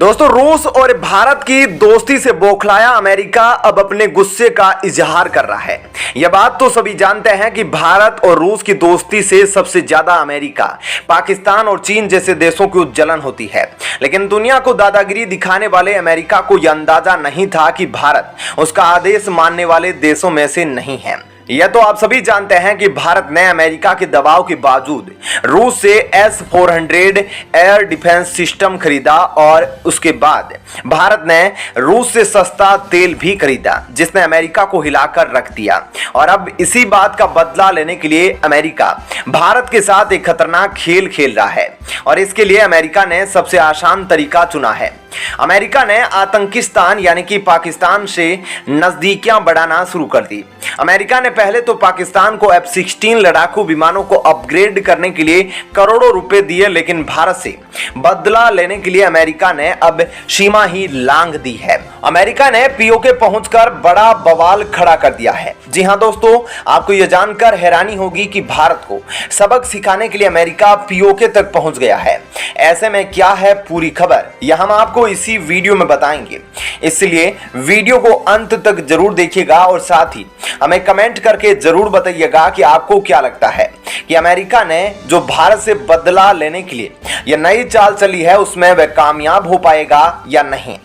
दोस्तों, रूस और भारत की दोस्ती से बौखलाया अमेरिका अब अपने गुस्से का इजहार कर रहा है। यह बात तो सभी जानते हैं कि भारत और रूस की दोस्ती से सबसे ज्यादा अमेरिका, पाकिस्तान और चीन जैसे देशों की जलन होती है। लेकिन दुनिया को दादागिरी दिखाने वाले अमेरिका को यह अंदाजा नहीं था कि भारत उसका आदेश मानने वाले देशों में से नहीं है। यह तो आप सभी जानते हैं कि भारत ने अमेरिका के दबाव के बावजूद रूस से S-400 एयर डिफेंस सिस्टम खरीदा और उसके बाद भारत ने रूस से सस्ता तेल भी खरीदा, जिसने अमेरिका को हिलाकर रख दिया। और अब इसी बात का बदला लेने के लिए अमेरिका भारत के साथ एक खतरनाक खेल खेल रहा है और इसके लिए अमेरिका ने सबसे आसान तरीका चुना है। अमेरिका ने आतंकिस्तान यानी कि पाकिस्तान से नजदीकियां बढ़ाना शुरू कर दी। अमेरिका ने पहले तो पाकिस्तान को F-16 लड़ाकू विमानों को अपग्रेड करने के लिए करोड़ों रुपए दिए, लेकिन भारत से बदला लेने के लिए अमेरिका ने अब सीमा ही लांघ दी है। अमेरिका ने पीओके पहुंचकर बड़ा बवाल खड़ा कर दिया है। जी हां दोस्तों, आपको यह जानकर हैरानी होगी कि भारत को सबक सिखाने के लिए अमेरिका पीओके तक पहुंच गया है। ऐसे में क्या है पूरी खबर, यह हम आपको इसी वीडियो में बताएंगे, इसलिए वीडियो को अंत तक जरूर देखिएगा और साथ ही हमें कमेंट करके जरूर बताइएगा कि आपको क्या लगता है कि अमेरिका ने जो भारत से बदला लेने के लिए यह नई चाल चली है उसमें वह कामयाब हो पाएगा या नहीं।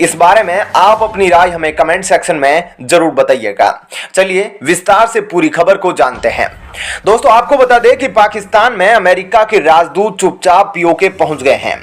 इस बारे में आप अपनी राय हमें कमेंट सेक्शन में जरूर बताइएगा। चलिए विस्तार से पूरी खबर को जानते हैं। दोस्तों, आपको बता दें कि पाकिस्तान में अमेरिका के राजदूत चुपचाप पीओके पहुंच गए हैं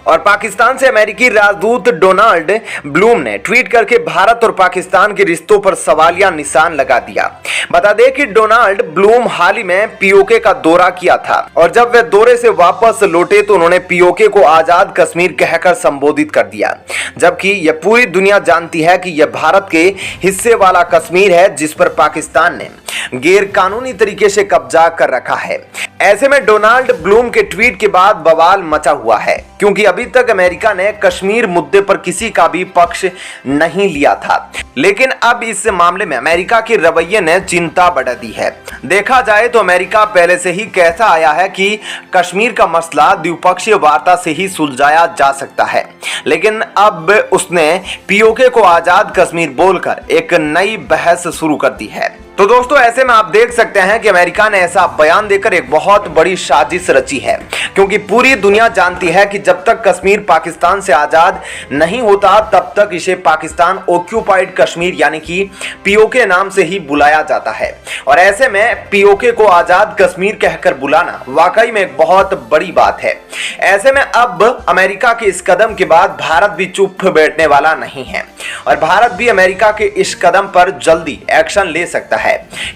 और पाकिस्तान से अमेरिकी राजदूत डोनाल्ड ब्लूम ने ट्वीट करके भारत और पाकिस्तान के रिश्तों पर सवालिया निशान लगा दिया। बता दें कि डोनाल्ड ब्लूम हाल ही में पीओके का दौरा किया था और जब वे दौरे से वापस लौटे तो उन्होंने पीओके को आजाद कश्मीर कहकर संबोधित कर दिया, जबकि यह पूरी दुनिया जानती है कि यह भारत के हिस्से वाला कश्मीर है जिस पर पाकिस्तान ने गैर कानूनी तरीके से कब्जा कर रखा है। ऐसे में डोनाल्ड ब्लूम के ट्वीट के बाद बवाल मचा हुआ है, क्योंकि अभी तक अमेरिका ने कश्मीर मुद्दे पर किसी का भी पक्ष नहीं लिया था। लेकिन अब इस मामले में अमेरिका के रवैये ने चिंता बढ़ा दी है। देखा जाए तो अमेरिका पहले से ही कहता आया है कि कश्मीर का मसला द्विपक्षीय वार्ता से ही सुलझाया जा सकता है, लेकिन अब उसने पीओके को आजाद कश्मीर बोलकर एक नई बहस शुरू कर दी है। तो दोस्तों, ऐसे में आप देख सकते हैं कि अमेरिका ने ऐसा बयान देकर एक बहुत बड़ी साजिश रची है, क्योंकि पूरी दुनिया जानती है कि जब तक कश्मीर पाकिस्तान से आजाद नहीं होता तब तक इसे पाकिस्तान ऑक्यूपाइड कश्मीर यानी कि पीओके नाम से ही बुलाया जाता है। और ऐसे में पीओके को आजाद कश्मीर कहकर बुलाना वाकई में एक बहुत बड़ी बात है। ऐसे में अब अमेरिका के इस कदम के बाद भारत भी चुप बैठने वाला नहीं है और भारत भी अमेरिका के इस कदम पर जल्दी एक्शन ले सकता है,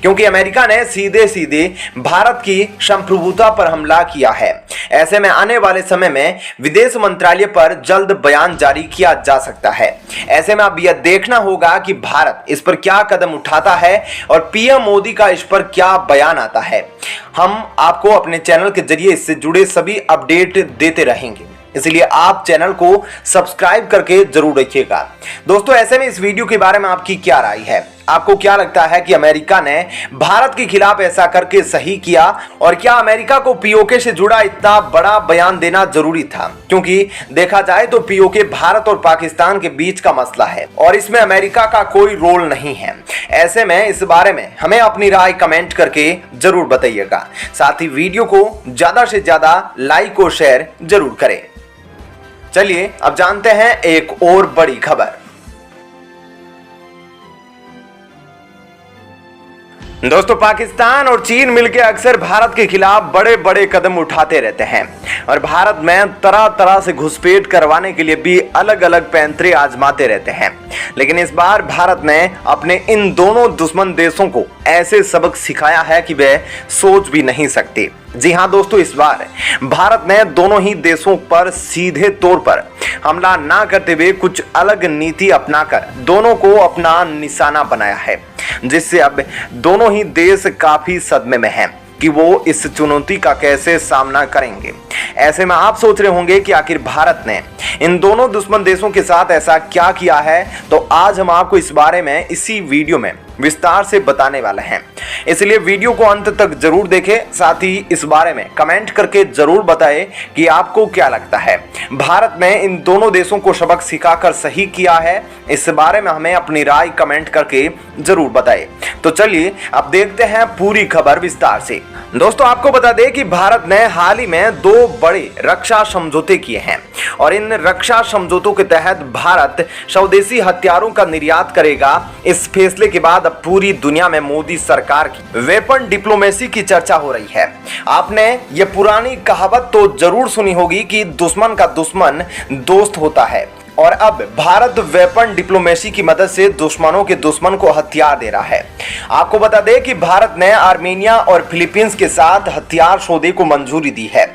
क्योंकि अमेरिका ने सीधे सीधे भारत की संप्रभुता पर हमला किया है। ऐसे में आने वाले समय में विदेश मंत्रालय पर जल्द बयान जारी किया जा सकता है। ऐसे में अब यह देखना होगा कि भारत इस पर क्या कदम उठाता है और पीएम मोदी का इस पर क्या बयान आता है। हम आपको अपने चैनल के जरिए इससे जुड़े सभी अपडेट देते रहेंगे, इसलिए आप चैनल को सब्सक्राइब करके जरूर रखिएगा। दोस्तों, ऐसे में इस वीडियो के बारे में आपकी क्या राय है? आपको क्या लगता है कि अमेरिका ने भारत के खिलाफ ऐसा करके सही किया और क्या अमेरिका को पीओके से जुड़ा इतना बड़ा बयान देना जरूरी था? क्योंकि देखा जाए तो पीओके भारत और पाकिस्तान के बीच का मसला है और इसमें अमेरिका का कोई रोल नहीं है। ऐसे में इस बारे में हमें अपनी राय कमेंट करके जरूर बताइएगा। साथ ही वीडियो को ज्यादा से ज्यादा लाइक और शेयर जरूर करें। चलिए अब जानते हैं एक और बड़ी खबर। दोस्तों, पाकिस्तान और चीन मिलकर अक्सर भारत के खिलाफ बड़े बड़े कदम उठाते रहते हैं और भारत में तरह तरह से घुसपैठ करवाने के लिए भी अलग अलग पैंतरे आजमाते रहते हैं। लेकिन इस बार भारत ने अपने इन दोनों दुश्मन देशों को ऐसे सबक सिखाया है कि वे सोच भी नहीं सकते। जी हां दोस्तों, इस बार भारत ने दोनों ही देशों पर सीधे तौर पर हमला ना करते हुए कुछ अलग नीति अपनाकर दोनों को अपना निशाना बनाया है, जिससे अब दोनों ही देश काफी सदमे में हैं कि वो इस चुनौती का कैसे सामना करेंगे। ऐसे में आप सोच रहे होंगे कि आखिर भारत ने इन दोनों दुश्मन देशों के साथ ऐसा क्या किया है, तो आज हम आपको इस बारे में इसी वीडियो में विस्तार से बताने वाले हैं, इसलिए वीडियो को अंत तक जरूर देखें। साथ ही इस बारे में कमेंट करके जरूर बताएं कि आपको क्या लगता है, भारत ने इन दोनों देशों को सबक सिखाकर सही किया है? इस बारे में हमें अपनी राय कमेंट करके जरूर बताएं। तो चलिए अब देखते हैं पूरी खबर विस्तार से। दोस्तों, आपको बता दें कि भारत ने हाल ही में 2 बड़े रक्षा समझौते किए हैं और इन रक्षा समझौतों के तहत भारत स्वदेशी हथियारों का निर्यात करेगा। इस फैसले के बाद अब पूरी दुनिया में मोदी सरकार की वेपन डिप्लोमेसी की चर्चा हो रही है। आपने ये पुरानी कहावत तो जरूर सुनी होगी कि दुश्मन का दुश्मन दोस्त होता है, और अब भारत वेपन डिप्लोमेसी की मदद से दुश्मनों के दुश्मन को हथियार दे रहा है। आपको बता दें कि भारत ने आर्मेनिया और फिलीपींस के साथ हथियार सौदे को मंजूरी दी है।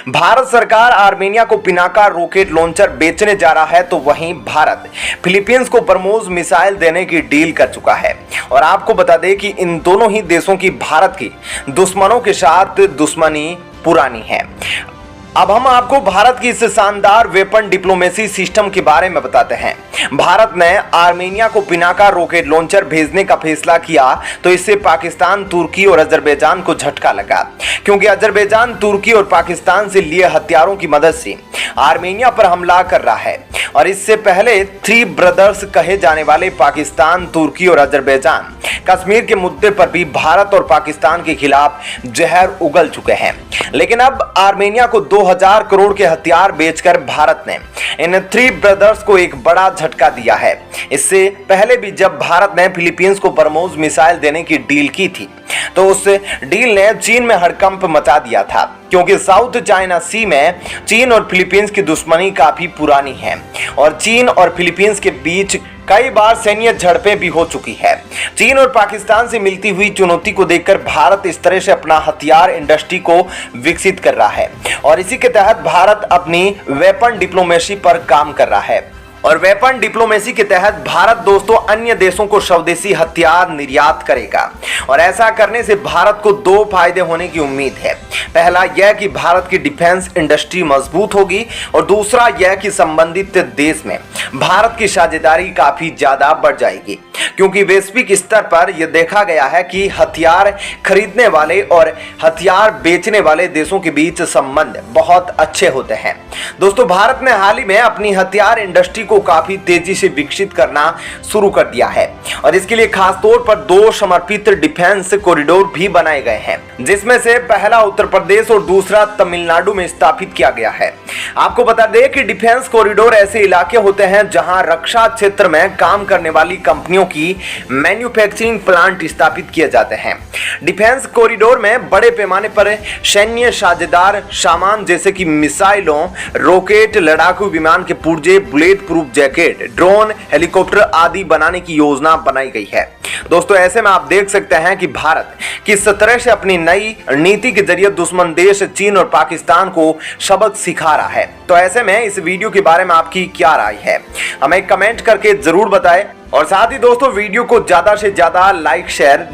भारत सरकार आर्मेनिया को पिनाका रॉकेट लॉन्चर बेचने जा रहा है, तो वहीं भारत फिलीपींस को ब्रह्मोस मिसाइल देने की डील कर चुका है। और आपको बता दें कि इन दोनों ही देशों की भारत की दुश्मनों के साथ दुश्मनी पुरानी है। अब हम आपको भारत की इस शानदार वेपन डिप्लोमेसी सिस्टम के बारे में बताते हैं। भारत ने आर्मेनिया को पिनाका रॉकेट लॉन्चर भेजने का फैसला किया, तो इससे पाकिस्तान, तुर्की और अजरबैजान को झटका लगा, क्योंकि अजरबैजान तुर्की और पाकिस्तान से लिए हथियारों की मदद से आर्मेनिया पर हमला कर रहा है। और इससे पहले 3 ब्रदर्स कहे जाने वाले पाकिस्तान, तुर्की और अजरबैजान कश्मीर के मुद्दे पर भी भारत और पाकिस्तान के खिलाफ जहर उगल चुके हैं। लेकिन अब आर्मेनिया को 2000 करोड़ के हथियार बेचकर भारत ने इन 3 ब्रदर्स को एक बड़ा झटका दिया है। इससे पहले भी जब भारत ने फिलीपींस को ब्रह्मोस मिसाइल देने की डील की थी, तो उस डील ने चीन में हड़कंप मचा दिया था, क्योंकि साउथ चाइना सी में चीन और फिलीपींस की दुश्मनी काफी पुरानी है और चीन और फिलीपींस के बीच कई बार सैन्य झड़पें भी हो चुकी है। चीन और पाकिस्तान से मिलती हुई चुनौती को देखकर भारत इस तरह से अपना हथियार इंडस्ट्री को विकसित कर रहा है और इसी के तहत भारत अपनी वेपन डिप्लोमेसी पर काम कर रहा है। और वेपन डिप्लोमेसी के तहत भारत दोस्तों अन्य देशों को स्वदेशी हथियार निर्यात करेगा और ऐसा करने से भारत को 2 फायदे होने की उम्मीद है। पहला यह कि भारत की डिफेंस इंडस्ट्री मजबूत होगी और दूसरा यह कि संबंधित देश में भारत की साझेदारी काफी ज्यादा बढ़ जाएगी, क्योंकि वैश्विक स्तर पर यह देखा गया है कि हथियार खरीदने वाले और हथियार बेचने वाले देशों के बीच संबंध बहुत अच्छे होते हैं। दोस्तों, भारत ने हाल ही में अपनी हथियार इंडस्ट्री को काफी तेजी से विकसित करना शुरू कर दिया है और इसके लिए खास तौर पर 2 समर्पित डिफेंस कॉरिडोर भी बनाए गए हैं, जिसमें से पहला उत्तर प्रदेश और दूसरा तमिलनाडु में स्थापित किया गया है। आपको बता दें कि डिफेंस कॉरिडोर ऐसे इलाके होते हैं जहां रक्षा क्षेत्र में काम करने वाली कंपनियों की मैन्युफैक्चरिंग प्लांट स्थापित किए जाते हैं। डिफेंस कॉरिडोर में बड़े पैमाने पर सैन्य साझेदार सामान जैसे कि मिसाइलों, रॉकेट, लड़ाकू विमान के पुर्जे, bullet proof jacket, drone, helicopter आदि बनाने की योजना बनाई गई है। दोस्तों, ऐसे में आप देख सकते हैं कि भारत किस तरह से अपनी नई नीति के जरिए दुश्मन देश चीन और पाकिस्तान को सबक सिखा रहा है। तो ऐसे में इस वीडियो के बारे में आपकी क्या राय है, हमें कमेंट करके जरूर बताएं और साथ ही दोस्तों वीडियो को ज्यादा से ज्यादा लाइक शेयर